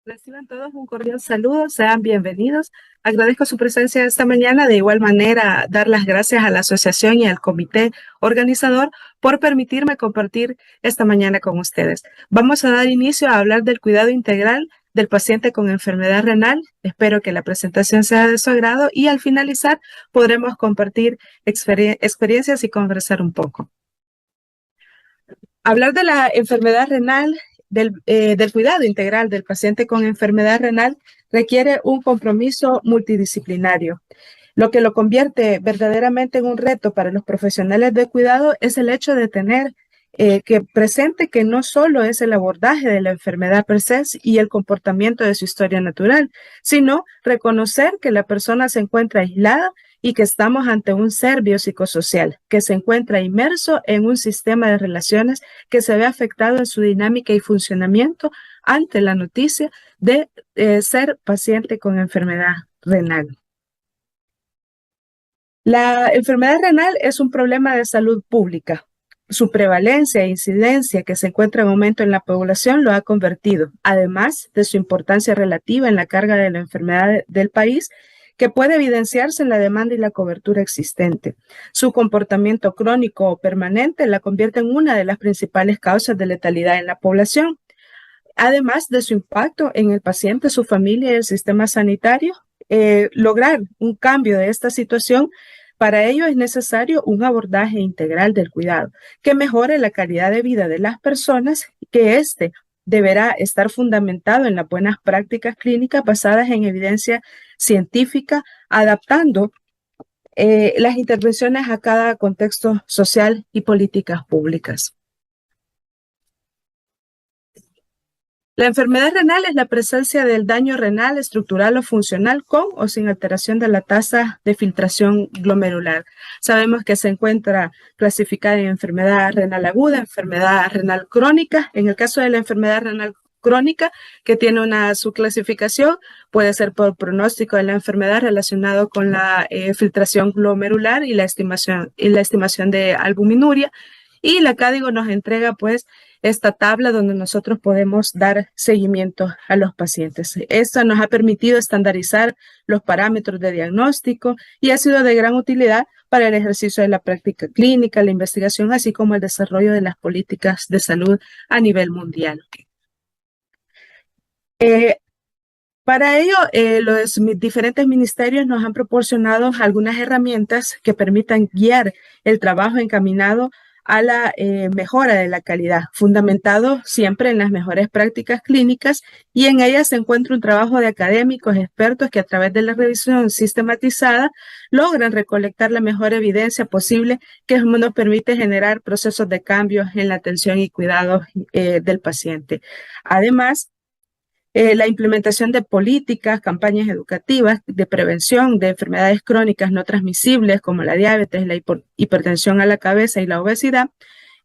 Reciban todos un cordial saludo, sean bienvenidos. Agradezco su presencia esta mañana. De igual manera, dar las gracias a la asociación y al comité organizador por permitirme compartir esta mañana con ustedes. Vamos a dar inicio a hablar del cuidado integral del paciente con enfermedad renal. Espero que la presentación sea de su agrado y al finalizar podremos compartir experiencias y conversar un poco. Hablar de la enfermedad renal, del cuidado integral del paciente con enfermedad renal, requiere un compromiso multidisciplinario. Lo que lo convierte verdaderamente en un reto para los profesionales de cuidado es el hecho de tener que presente que no solo es el abordaje de la enfermedad per se y el comportamiento de su historia natural, sino reconocer que la persona se encuentra aislada y que estamos ante un ser biopsicosocial que se encuentra inmerso en un sistema de relaciones que se ve afectado en su dinámica y funcionamiento ante la noticia de ser paciente con enfermedad renal. La enfermedad renal es un problema de salud pública. Su prevalencia e incidencia, que se encuentra en aumento en la población, lo ha convertido, además de su importancia relativa en la carga de la enfermedad del país, que puede evidenciarse en la demanda y la cobertura existente. Su comportamiento crónico o permanente la convierte en una de las principales causas de letalidad en la población. Además de su impacto en el paciente, su familia y el sistema sanitario, lograr un cambio de esta situación, para ello es necesario un abordaje integral del cuidado que mejore la calidad de vida de las personas, que éste deberá estar fundamentado en las buenas prácticas clínicas basadas en evidencia científica, adaptando las intervenciones a cada contexto social y políticas públicas. La enfermedad renal es la presencia del daño renal estructural o funcional con o sin alteración de la tasa de filtración glomerular. Sabemos que se encuentra clasificada en enfermedad renal aguda, enfermedad renal crónica. En el caso de la enfermedad renal crónica, que tiene una subclasificación, puede ser por pronóstico de la enfermedad relacionado con la filtración glomerular y la estimación de albuminuria. Y la CADIGO nos entrega pues esta tabla donde nosotros podemos dar seguimiento a los pacientes. Esto nos ha permitido estandarizar los parámetros de diagnóstico y ha sido de gran utilidad para el ejercicio de la práctica clínica, la investigación, así como el desarrollo de las políticas de salud a nivel mundial. Para ello, los diferentes ministerios nos han proporcionado algunas herramientas que permitan guiar el trabajo encaminado a la mejora de la calidad, fundamentado siempre en las mejores prácticas clínicas, y en ellas se encuentra un trabajo de académicos expertos que a través de la revisión sistematizada logran recolectar la mejor evidencia posible que nos permite generar procesos de cambio en la atención y cuidado del paciente. Además, la implementación de políticas, campañas educativas de prevención de enfermedades crónicas no transmisibles como la diabetes, la hipertensión a la cabeza y la obesidad,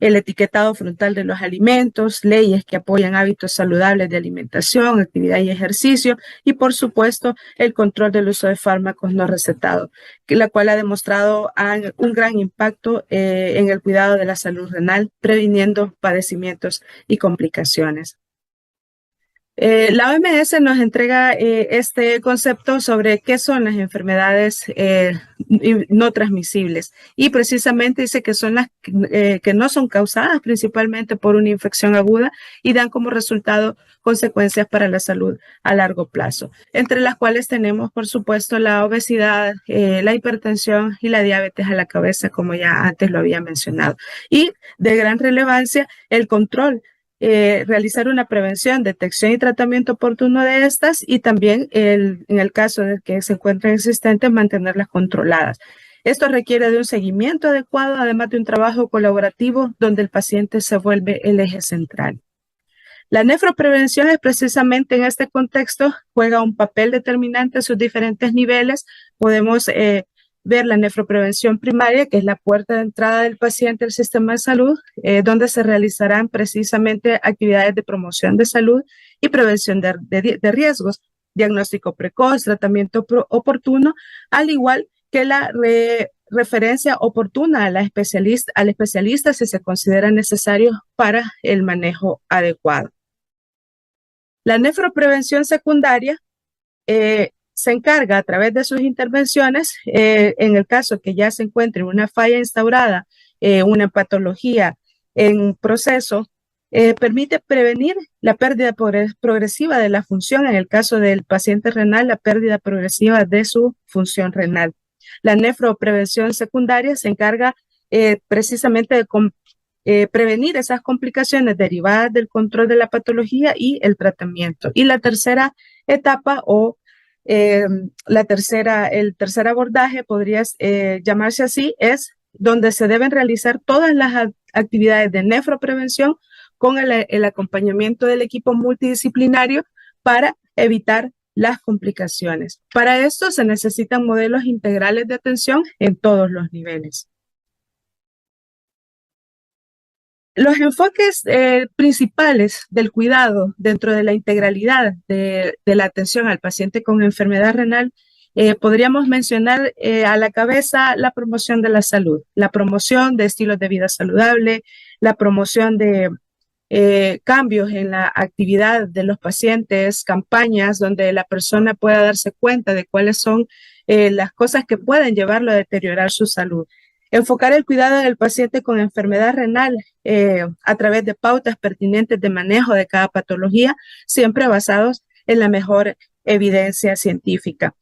el etiquetado frontal de los alimentos, leyes que apoyan hábitos saludables de alimentación, actividad y ejercicio, y por supuesto el control del uso de fármacos no recetados, la cual ha demostrado un gran impacto en el cuidado de la salud renal, previniendo padecimientos y complicaciones. La OMS nos entrega este concepto sobre qué son las enfermedades no transmisibles, y precisamente dice que son las que no son causadas principalmente por una infección aguda y dan como resultado consecuencias para la salud a largo plazo, entre las cuales tenemos, por supuesto, la obesidad, la hipertensión y la diabetes a la cabeza, como ya antes lo había mencionado. Y de gran relevancia, el control, realizar una prevención, detección y tratamiento oportuno de estas, y también en el caso de que se encuentren existentes, mantenerlas controladas. Esto requiere de un seguimiento adecuado, además de un trabajo colaborativo donde el paciente se vuelve el eje central. La nefroprevención es precisamente en este contexto, juega un papel determinante en sus diferentes niveles. Podemos ver la nefroprevención primaria, que es la puerta de entrada del paciente al sistema de salud, donde se realizarán precisamente actividades de promoción de salud y prevención de riesgos, diagnóstico precoz, tratamiento oportuno, al igual que la referencia oportuna al especialista si se considera necesario para el manejo adecuado. La nefroprevención secundaria se encarga a través de sus intervenciones, en el caso que ya se encuentre una falla instaurada, una patología en proceso, permite prevenir la pérdida progresiva de la función, en el caso del paciente renal, la pérdida progresiva de su función renal. La nefroprevención secundaria se encarga precisamente de prevenir esas complicaciones derivadas del control de la patología y el tratamiento. Y la tercera etapa o el tercer abordaje podría llamarse así, es donde se deben realizar todas las actividades de nefroprevención con el acompañamiento del equipo multidisciplinario para evitar las complicaciones. Para esto se necesitan modelos integrales de atención en todos los niveles. Los enfoques principales del cuidado dentro de la integralidad de la atención al paciente con enfermedad renal, podríamos mencionar a la cabeza la promoción de la salud, la promoción de estilos de vida saludable, la promoción de cambios en la actividad de los pacientes, campañas donde la persona pueda darse cuenta de cuáles son las cosas que pueden llevarlo a deteriorar su salud. Enfocar el cuidado del paciente con enfermedad renal a través de pautas pertinentes de manejo de cada patología, siempre basados en la mejor evidencia científica.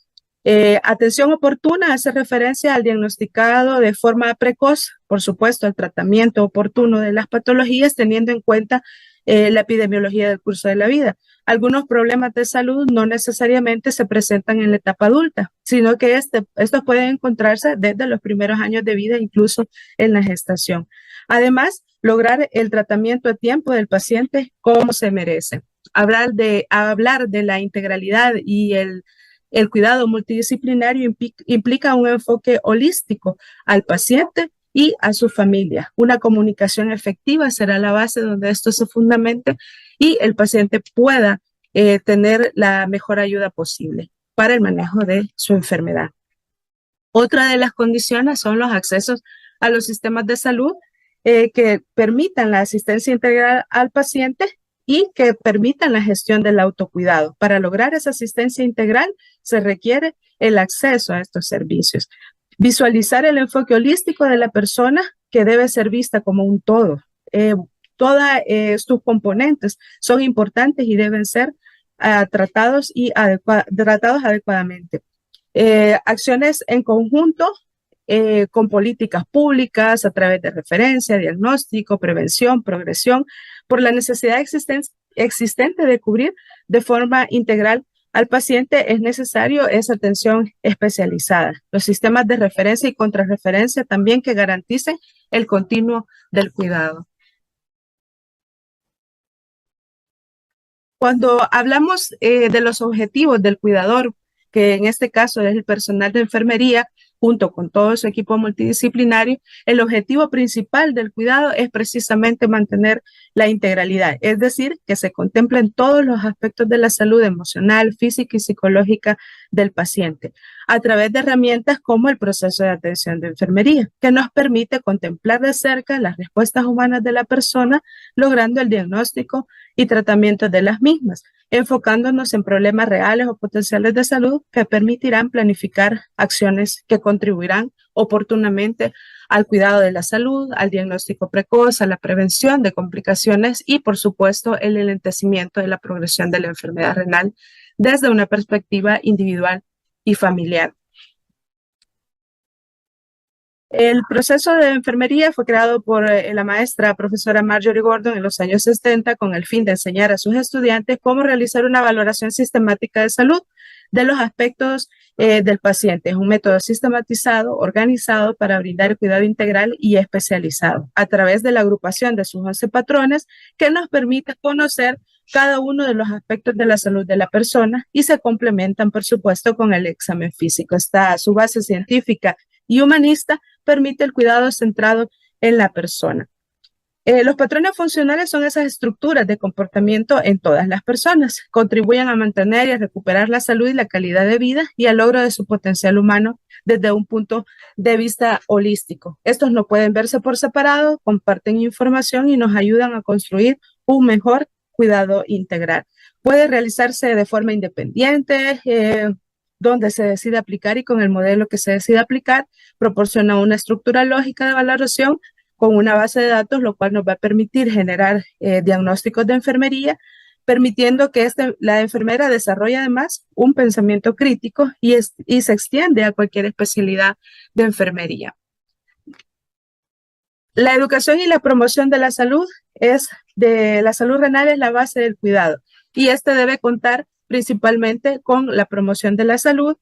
Atención oportuna hace referencia al diagnosticado de forma precoz, por supuesto, al tratamiento oportuno de las patologías, teniendo en cuenta la epidemiología del curso de la vida. Algunos problemas de salud no necesariamente se presentan en la etapa adulta, sino que estos pueden encontrarse desde los primeros años de vida, incluso en la gestación. Además, lograr el tratamiento a tiempo del paciente como se merece. Hablar de la integralidad y el cuidado multidisciplinario implica un enfoque holístico al paciente y a su familia. Una comunicación efectiva será la base donde esto se fundamente y el paciente pueda tener la mejor ayuda posible para el manejo de su enfermedad. Otra de las condiciones son los accesos a los sistemas de salud que permitan la asistencia integral al paciente y que permitan la gestión del autocuidado. Para lograr esa asistencia integral se requiere el acceso a estos servicios. Visualizar el enfoque holístico de la persona que debe ser vista como un todo. Todos sus componentes son importantes y deben ser tratados adecuadamente. Acciones en conjunto con políticas públicas a través de referencia, diagnóstico, prevención, progresión, por la necesidad existente de cubrir de forma integral al paciente es necesario esa atención especializada. Los sistemas de referencia y contrarreferencia también que garanticen el continuo del cuidado. Cuando hablamos de los objetivos del cuidador, que en este caso es el personal de enfermería, junto con todo su equipo multidisciplinario, el objetivo principal del cuidado es precisamente mantener la integralidad, es decir, que se contemplen todos los aspectos de la salud emocional, física y psicológica del paciente, a través de herramientas como el proceso de atención de enfermería, que nos permite contemplar de cerca las respuestas humanas de la persona, logrando el diagnóstico y tratamiento de las mismas, enfocándonos en problemas reales o potenciales de salud que permitirán planificar acciones que contribuirán oportunamente al cuidado de la salud, al diagnóstico precoz, a la prevención de complicaciones y, por supuesto, el enlentecimiento de la progresión de la enfermedad renal desde una perspectiva individual y familiar. El proceso de enfermería fue creado por la maestra profesora Marjorie Gordon en los años 70 con el fin de enseñar a sus estudiantes cómo realizar una valoración sistemática de salud de los aspectos del paciente. Es un método sistematizado, organizado para brindar cuidado integral y especializado a través de la agrupación de sus 11 patrones que nos permite conocer cada uno de los aspectos de la salud de la persona y se complementan, por supuesto, con el examen físico. Su base científica y humanista permite el cuidado centrado en la persona. Los patrones funcionales son esas estructuras de comportamiento en todas las personas. Contribuyen a mantener y a recuperar la salud y la calidad de vida y al logro de su potencial humano desde un punto de vista holístico. Estos no pueden verse por separado, comparten información y nos ayudan a construir un mejor cuidado integral. puede realizarse de forma independiente, donde se decide aplicar y con el modelo que se decide aplicar, proporciona una estructura lógica de valoración con una base de datos, lo cual nos va a permitir generar diagnósticos de enfermería, permitiendo que la enfermera desarrolle además un pensamiento crítico y se extiende a cualquier especialidad de enfermería. La educación y la promoción de la salud renal es la base del cuidado y este debe contar principalmente con la promoción de la salud,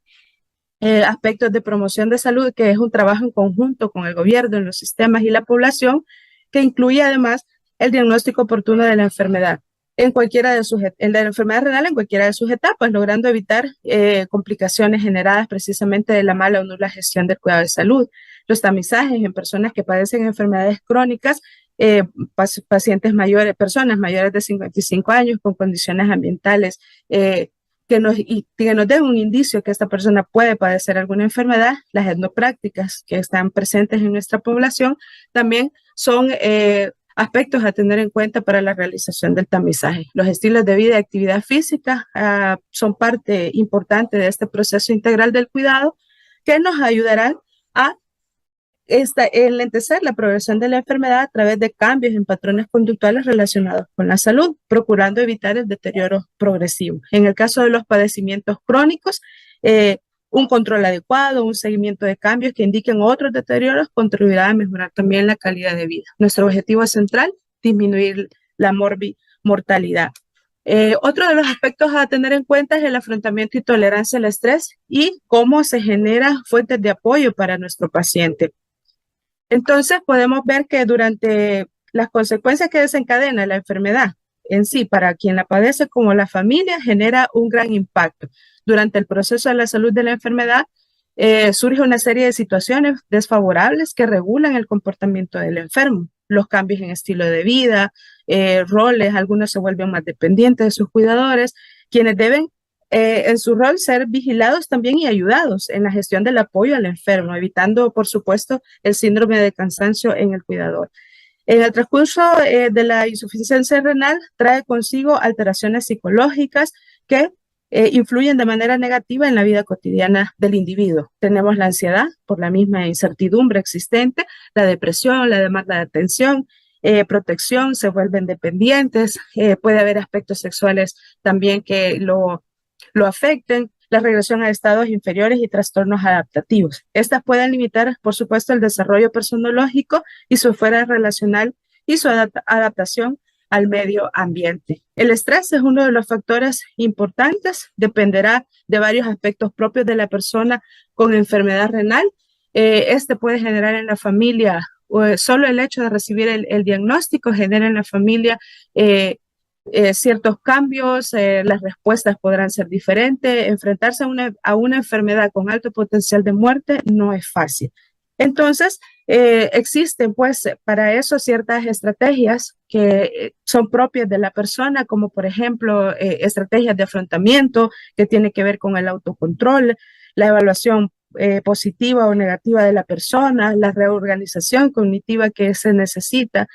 aspectos de promoción de salud, que es un trabajo en conjunto con el gobierno, los sistemas y la población, que incluye además el diagnóstico oportuno de la enfermedad de la enfermedad renal en cualquiera de sus etapas, logrando evitar complicaciones generadas precisamente de la mala o nula gestión del cuidado de salud. Los tamizajes en personas que padecen enfermedades crónicas, pacientes mayores, personas mayores de 55 años con condiciones ambientales que nos den un indicio que esta persona puede padecer alguna enfermedad. Las etnoprácticas que están presentes en nuestra población también son aspectos a tener en cuenta para la realización del tamizaje. Los estilos de vida y actividad física son parte importante de este proceso integral del cuidado que nos ayudarán a enlentecer la progresión de la enfermedad a través de cambios en patrones conductuales relacionados con la salud, procurando evitar el deterioro progresivo. En el caso de los padecimientos crónicos, un control adecuado, un seguimiento de cambios que indiquen otros deterioros contribuirá a mejorar también la calidad de vida. Nuestro objetivo central, disminuir la mortalidad. Otro de los aspectos a tener en cuenta es el afrontamiento y tolerancia al estrés y cómo se genera fuentes de apoyo para nuestro paciente. Entonces podemos ver que durante las consecuencias que desencadena la enfermedad en sí, para quien la padece como la familia, genera un gran impacto. Durante el proceso de la salud de la enfermedad, surge una serie de situaciones desfavorables que regulan el comportamiento del enfermo. Los cambios en estilo de vida, roles, algunos se vuelven más dependientes de sus cuidadores, quienes deben en su rol ser vigilados también y ayudados en la gestión del apoyo al enfermo, evitando, por supuesto, el síndrome de cansancio en el cuidador. En el transcurso de la insuficiencia renal trae consigo alteraciones psicológicas que influyen de manera negativa en la vida cotidiana del individuo. Tenemos la ansiedad por la misma incertidumbre existente, la depresión, la demanda de atención, protección, se vuelven dependientes, puede haber aspectos sexuales también que lo afecten, la regresión a estados inferiores y trastornos adaptativos. Estas pueden limitar, por supuesto, el desarrollo personológico y su esfera relacional y su adaptación al medio ambiente. El estrés es uno de los factores importantes, dependerá de varios aspectos propios de la persona con enfermedad renal. Este puede generar en la familia, solo el hecho de recibir el diagnóstico genera en la familia ciertos cambios, las respuestas podrán ser diferentes. Enfrentarse a una enfermedad con alto potencial de muerte no es fácil. Entonces, existen pues para eso ciertas estrategias que son propias de la persona, como por ejemplo estrategias de afrontamiento que tiene que ver con el autocontrol, la evaluación positiva o negativa de la persona, la reorganización cognitiva que se necesita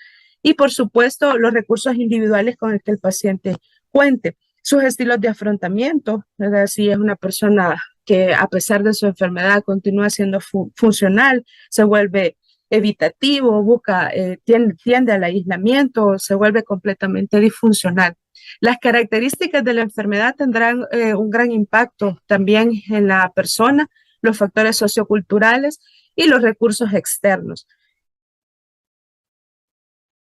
y por supuesto los recursos individuales con el que el paciente cuente, sus estilos de afrontamiento, ¿verdad? Si es una persona que a pesar de su enfermedad continúa siendo funcional, se vuelve evitativo, tiende al aislamiento, se vuelve completamente disfuncional. Las características de la enfermedad tendrán un gran impacto también en la persona, los factores socioculturales y los recursos externos.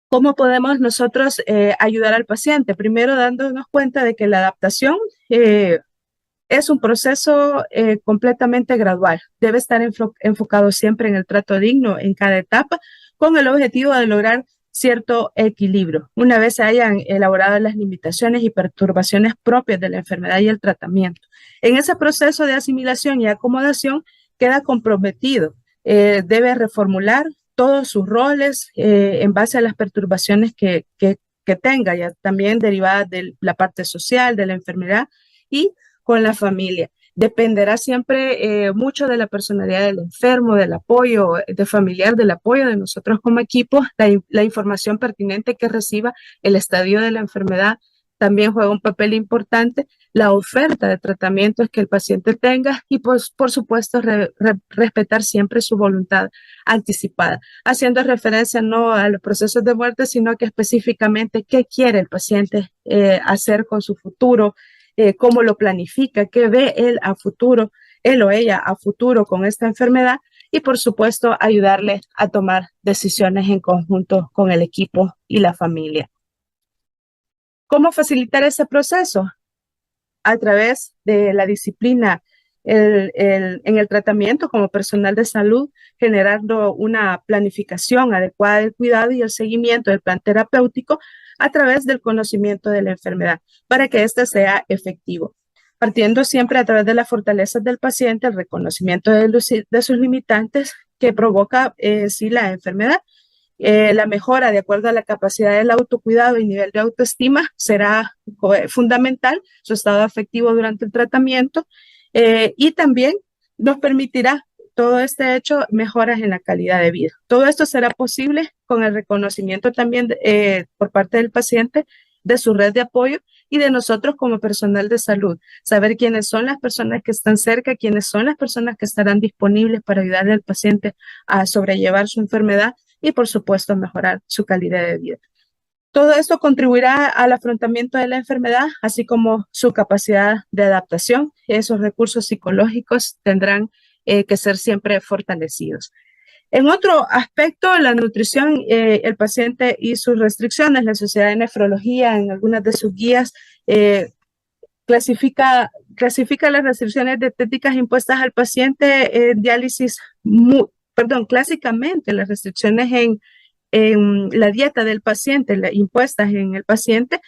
¿Cómo podemos nosotros ayudar al paciente? Primero, dándonos cuenta de que la adaptación es un proceso completamente gradual. Debe estar enfocado siempre en el trato digno en cada etapa, con el objetivo de lograr cierto equilibrio. Una vez se hayan elaborado las limitaciones y perturbaciones propias de la enfermedad y el tratamiento. En ese proceso de asimilación y acomodación queda comprometido. Debe reformular todos sus roles en base a las perturbaciones que tenga, ya también derivadas de la parte social, de la enfermedad y con la familia. Dependerá siempre mucho de la personalidad del enfermo, del apoyo de familiar, del apoyo de nosotros como equipo, la información pertinente que reciba, el estadio de la enfermedad También juega un papel importante la oferta de tratamientos que el paciente tenga y, pues, por supuesto, respetar siempre su voluntad anticipada, haciendo referencia no a los procesos de muerte, sino que específicamente qué quiere el paciente hacer con su futuro, cómo lo planifica, qué ve él a futuro, él o ella a futuro con esta enfermedad y, por supuesto, ayudarle a tomar decisiones en conjunto con el equipo y la familia. ¿Cómo facilitar ese proceso? A través de la disciplina en el tratamiento como personal de salud, generando una planificación adecuada del cuidado y el seguimiento del plan terapéutico a través del conocimiento de la enfermedad para que éste sea efectivo. Partiendo siempre a través de las fortalezas del paciente, el reconocimiento de sus limitantes que provoca sí la enfermedad. La mejora de acuerdo a la capacidad del autocuidado y nivel de autoestima será fundamental, su estado afectivo durante el tratamiento y también nos permitirá todo este hecho mejoras en la calidad de vida. Todo esto será posible con el reconocimiento también por parte del paciente de su red de apoyo y de nosotros como personal de salud, saber quiénes son las personas que están cerca, quiénes son las personas que estarán disponibles para ayudarle al paciente a sobrellevar su enfermedad y, por supuesto, mejorar su calidad de vida. Todo esto contribuirá al afrontamiento de la enfermedad, así como su capacidad de adaptación. Esos recursos psicológicos tendrán que ser siempre fortalecidos. En otro aspecto, la nutrición, el paciente y sus restricciones, la Sociedad de Nefrología en algunas de sus guías clasifica las restricciones dietéticas impuestas al paciente en diálisis, clásicamente las restricciones en la dieta del paciente, impuestas en el paciente,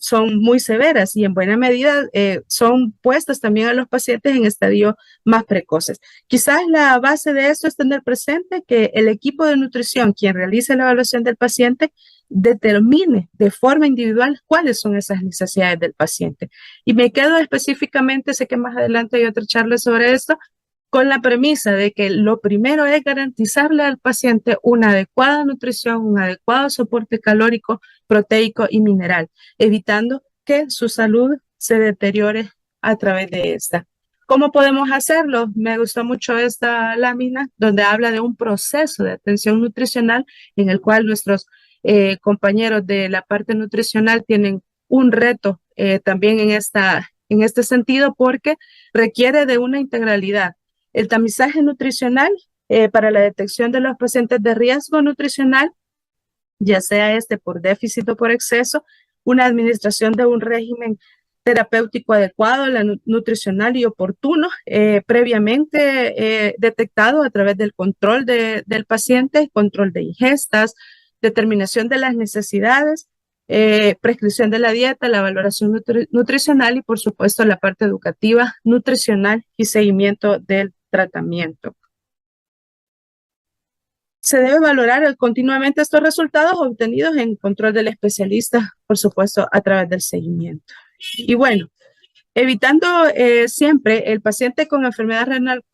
son muy severas y en buena medida son puestas también a los pacientes en estadios más precoces. Quizás la base de esto es tener presente que el equipo de nutrición, quien realice la evaluación del paciente, determine de forma individual cuáles son esas necesidades del paciente. Y me quedo específicamente, sé que más adelante hay otra charla sobre esto, con la premisa de que lo primero es garantizarle al paciente una adecuada nutrición, un adecuado soporte calórico, proteico y mineral, evitando que su salud se deteriore a través de esta. ¿Cómo podemos hacerlo? Me gustó mucho esta lámina donde habla de un proceso de atención nutricional en el cual nuestros compañeros de la parte nutricional tienen un reto también en este sentido porque requiere de una integralidad. El tamizaje nutricional para la detección de los pacientes de riesgo nutricional, ya sea por déficit o por exceso, una administración de un régimen terapéutico adecuado, nutricional y oportuno, previamente detectado a través del control del paciente, control de ingestas, determinación de las necesidades, prescripción de la dieta, la valoración nutricional y, por supuesto, la parte educativa, nutricional y seguimiento del tratamiento. Se debe valorar continuamente estos resultados obtenidos en control del especialista, por supuesto, a través del seguimiento. Y bueno, evitando siempre el paciente con enfermedad renal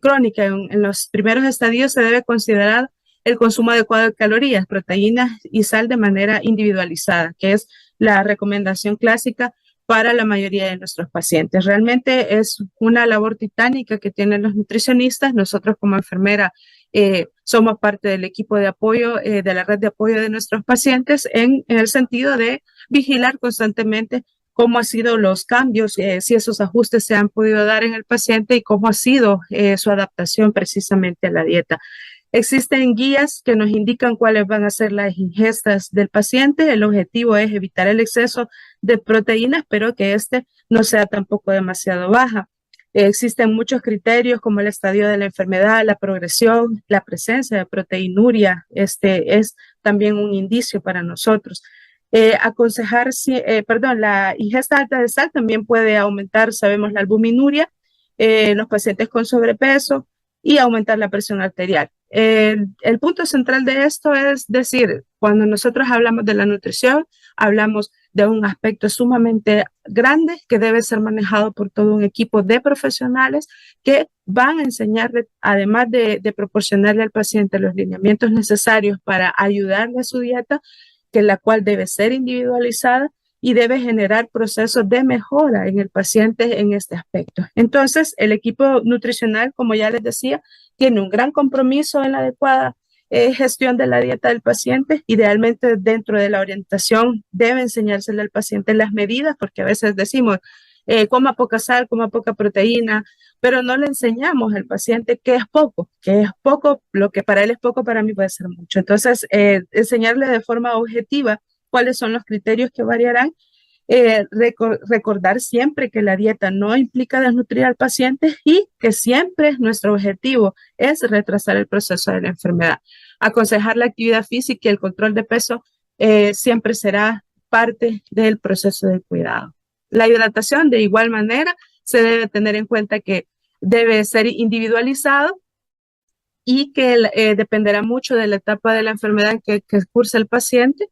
crónica en los primeros estadios se debe considerar el consumo adecuado de calorías, proteínas y sal de manera individualizada, que es la recomendación clásica para la mayoría de nuestros pacientes. Realmente es una labor titánica que tienen los nutricionistas. Nosotros como enfermera somos parte del equipo de apoyo, de la red de apoyo de nuestros pacientes en el sentido de vigilar constantemente cómo han sido los cambios, si esos ajustes se han podido dar en el paciente y cómo ha sido su adaptación precisamente a la dieta. Existen guías que nos indican cuáles van a ser las ingestas del paciente. El objetivo es evitar el exceso de proteínas, pero que no sea tampoco demasiado baja. Existen muchos criterios como el estadio de la enfermedad, la progresión, la presencia de proteinuria. Es también un indicio para nosotros. La ingesta alta de sal también puede aumentar, sabemos, la albuminuria en los pacientes con sobrepeso y aumentar la presión arterial. El punto central de esto es decir, cuando nosotros hablamos de la nutrición, hablamos de un aspecto sumamente grande que debe ser manejado por todo un equipo de profesionales que van a enseñarle, además de proporcionarle al paciente los lineamientos necesarios para ayudarle a su dieta, que la cual debe ser individualizada, y debe generar procesos de mejora en el paciente en este aspecto. Entonces, el equipo nutricional, como ya les decía, tiene un gran compromiso en la adecuada gestión de la dieta del paciente. Idealmente, dentro de la orientación, debe enseñársele al paciente las medidas, porque a veces decimos, coma poca sal, coma poca proteína, pero no le enseñamos al paciente que es poco, lo que para él es poco, para mí puede ser mucho. Entonces, enseñarle de forma objetiva cuáles son los criterios que variarán. Recordar siempre que la dieta no implica desnutrir al paciente y que siempre nuestro objetivo es retrasar el proceso de la enfermedad. Aconsejar la actividad física y el control de peso siempre será parte del proceso de cuidado. La hidratación, de igual manera, se debe tener en cuenta que debe ser individualizado y que dependerá mucho de la etapa de la enfermedad que cursa el paciente.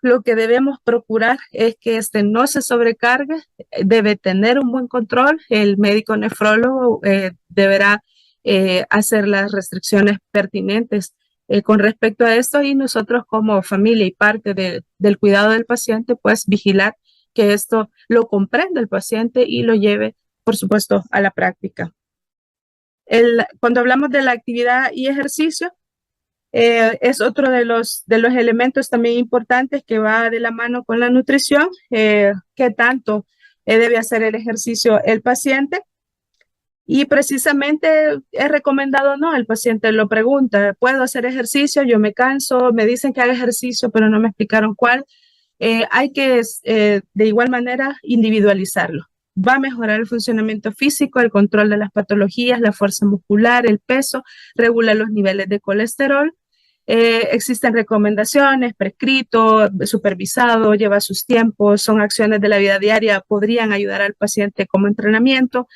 Lo que debemos procurar es que no se sobrecargue, debe tener un buen control. El médico nefrólogo deberá hacer las restricciones pertinentes con respecto a esto, y nosotros como familia y parte del cuidado del paciente, pues vigilar que esto lo comprenda el paciente y lo lleve, por supuesto, a la práctica. Cuando hablamos de la actividad y ejercicio, es otro de los elementos también importantes que va de la mano con la nutrición. ¿Qué tanto debe hacer el ejercicio el paciente? Y precisamente es recomendado, no, el paciente lo pregunta, ¿puedo hacer ejercicio? Yo me canso, me dicen que haga ejercicio, pero no me explicaron cuál. Hay que, de igual manera, individualizarlo. Va a mejorar el funcionamiento físico, el control de las patologías, la fuerza muscular, el peso, regula los niveles de colesterol. Existen recomendaciones, prescrito, supervisado, lleva sus tiempos, son acciones de la vida diaria, podrían ayudar al paciente como entrenamiento.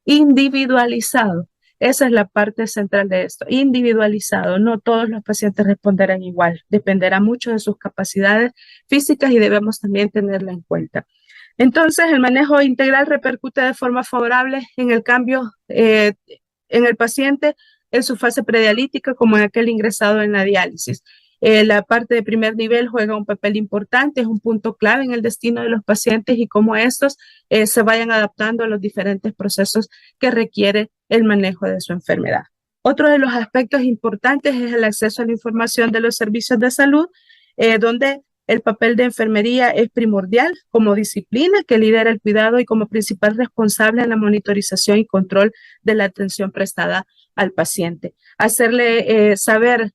Individualizado, esa es la parte central de esto, individualizado. No todos los pacientes responderán igual, dependerá mucho de sus capacidades físicas y debemos también tenerla en cuenta. Entonces, el manejo integral repercute de forma favorable en el cambio en el paciente en su fase predialítica como en aquel ingresado en la diálisis. La parte de primer nivel juega un papel importante, es un punto clave en el destino de los pacientes y cómo estos se vayan adaptando a los diferentes procesos que requiere el manejo de su enfermedad. Otro de los aspectos importantes es el acceso a la información de los servicios de salud, donde el papel de enfermería es primordial como disciplina que lidera el cuidado y como principal responsable en la monitorización y control de la atención prestada al paciente. Hacerle saber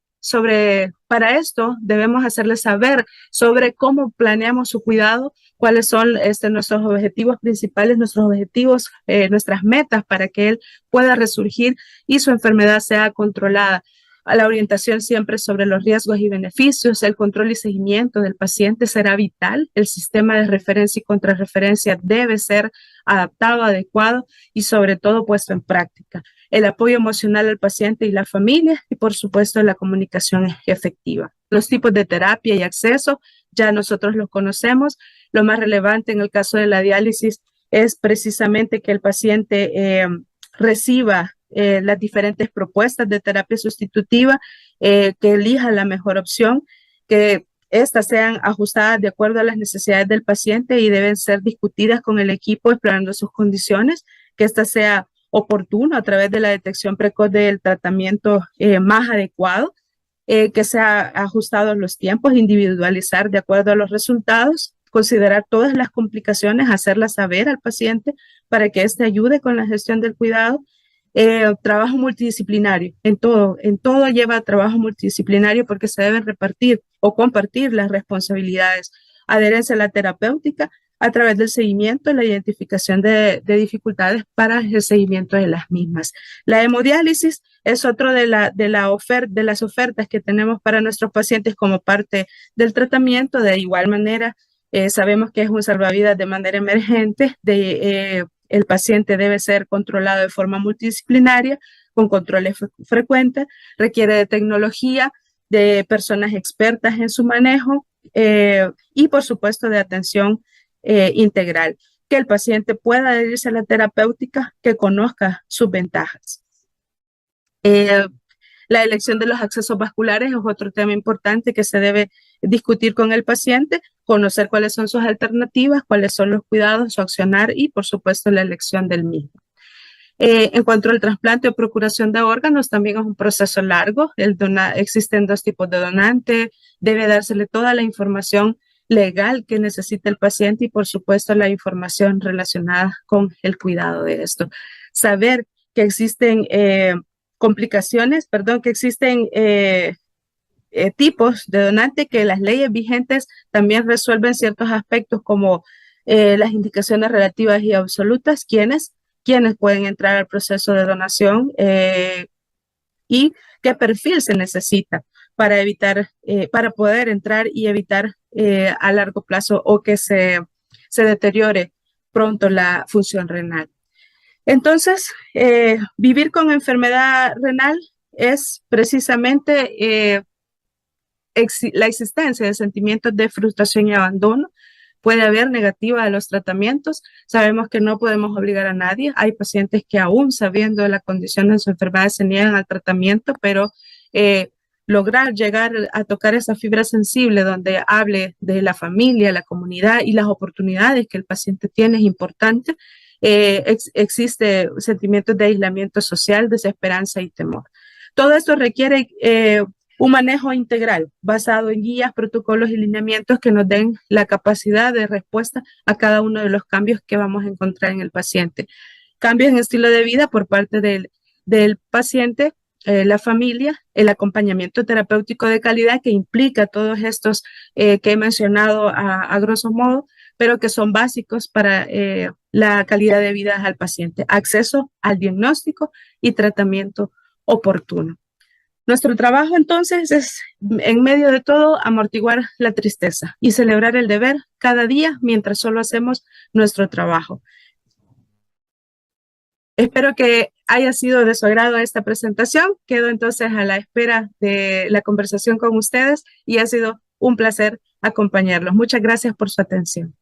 para esto debemos hacerle saber sobre cómo planeamos su cuidado, cuáles son nuestros objetivos principales, nuestros objetivos, nuestras metas para que él pueda resurgir y su enfermedad sea controlada. A la orientación siempre sobre los riesgos y beneficios, el control y seguimiento del paciente será vital. El sistema de referencia y contrarreferencia debe ser adaptado, adecuado y sobre todo puesto en práctica. El apoyo emocional al paciente y la familia y por supuesto la comunicación efectiva. Los tipos de terapia y acceso ya nosotros los conocemos. Lo más relevante en el caso de la diálisis es precisamente que el paciente reciba las diferentes propuestas de terapia sustitutiva, que elija la mejor opción, que estas sean ajustadas de acuerdo a las necesidades del paciente y deben ser discutidas con el equipo explorando sus condiciones, que esta sea oportuno a través de la detección precoz del tratamiento más adecuado, que sea ajustado a los tiempos, individualizar de acuerdo a los resultados, considerar todas las complicaciones, hacerlas saber al paciente para que éste ayude con la gestión del cuidado. Trabajo multidisciplinario, en todo lleva trabajo multidisciplinario porque se deben repartir o compartir las responsabilidades. Adherencia a la terapéutica a través del seguimiento y la identificación de dificultades para el seguimiento de las mismas. La hemodiálisis es otro de las ofertas que tenemos para nuestros pacientes como parte del tratamiento. De igual manera, sabemos que es un salvavidas de manera emergente, el paciente debe ser controlado de forma multidisciplinaria, con controles frecuentes, requiere de tecnología, de personas expertas en su manejo y por supuesto de atención integral, que el paciente pueda adherirse a la terapéutica, que conozca sus ventajas. La elección de los accesos vasculares es otro tema importante que se debe discutir con el paciente, conocer cuáles son sus alternativas, cuáles son los cuidados, su accionar y, por supuesto, la elección del mismo. En cuanto al trasplante o procuración de órganos, también es un proceso largo. Existen dos tipos de donante, debe dársele toda la información legal que necesita el paciente y, por supuesto, la información relacionada con el cuidado de esto. Saber que existen complicaciones, perdón, que existen tipos de donante, que las leyes vigentes también resuelven ciertos aspectos como las indicaciones relativas y absolutas, quienes pueden entrar al proceso de donación y qué perfil se necesita para evitar, para poder entrar y evitar a largo plazo o que se deteriore pronto la función renal. Entonces, vivir con enfermedad renal es precisamente la existencia de sentimientos de frustración y abandono. Puede haber negativa de los tratamientos. Sabemos que no podemos obligar a nadie. Hay pacientes que aún sabiendo la condición de su enfermedad se niegan al tratamiento, pero lograr llegar a tocar esa fibra sensible donde hable de la familia, la comunidad y las oportunidades que el paciente tiene es importante. Existe sentimientos de aislamiento social, desesperanza y temor. Todo esto requiere un manejo integral basado en guías, protocolos y lineamientos que nos den la capacidad de respuesta a cada uno de los cambios que vamos a encontrar en el paciente. Cambios en estilo de vida por parte del paciente, la familia, el acompañamiento terapéutico de calidad que implica todos estos que he mencionado a grosso modo, pero que son básicos para la calidad de vida al paciente. Acceso al diagnóstico y tratamiento oportuno. Nuestro trabajo entonces es, en medio de todo, amortiguar la tristeza y celebrar el deber cada día mientras solo hacemos nuestro trabajo. Espero que haya sido de su agrado esta presentación. Quedo entonces a la espera de la conversación con ustedes y ha sido un placer acompañarlos. Muchas gracias por su atención.